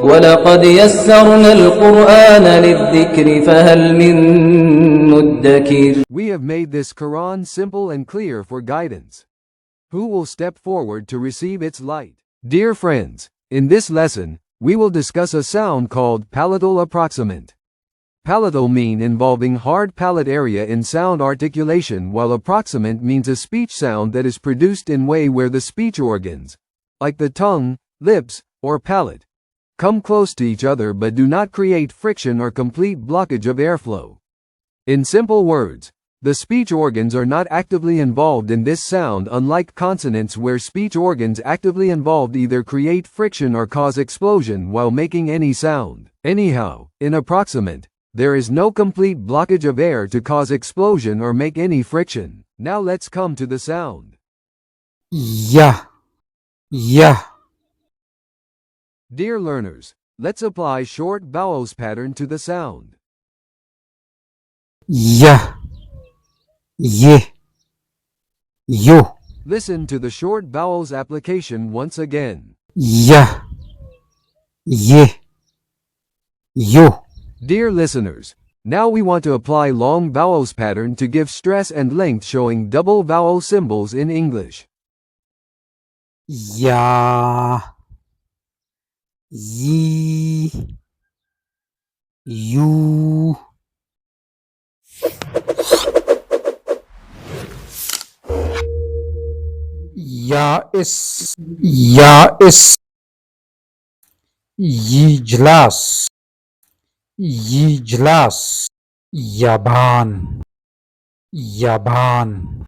ولقد يسرنا القرآن للذكر فهل من مدكر. We have made this Quran simple and clear for guidance. Who will step forward to receive its light? Dear friends, in this lesson, we will discuss a sound called palatal approximant. Palatal mean involving hard palate area in sound articulation, while approximant means a speech sound that is produced in way where the speech organs, like the tongue, lips, or palate, come close to each other but do not create friction or complete blockage of airflow. In simple words, the speech organs are not actively involved in this sound, unlike consonants where speech organs actively involved either create friction or cause explosion while making any sound. Anyhow, in approximant, there is no complete blockage of air to cause explosion or make any friction. Now let's come to the sound. Yeah. Yeah. Dear learners, let's apply short vowels pattern to the sound. Yeah. Ye. Yo. Listen to the short vowels application once again. Yeah. Ye. Yo. Dear listeners, now we want to apply long vowels pattern to give stress and length, showing double vowel symbols in English. Ya. Yi. You. Ya is. Ya is. Yijlas. Yijlas. Yaban. Yaban.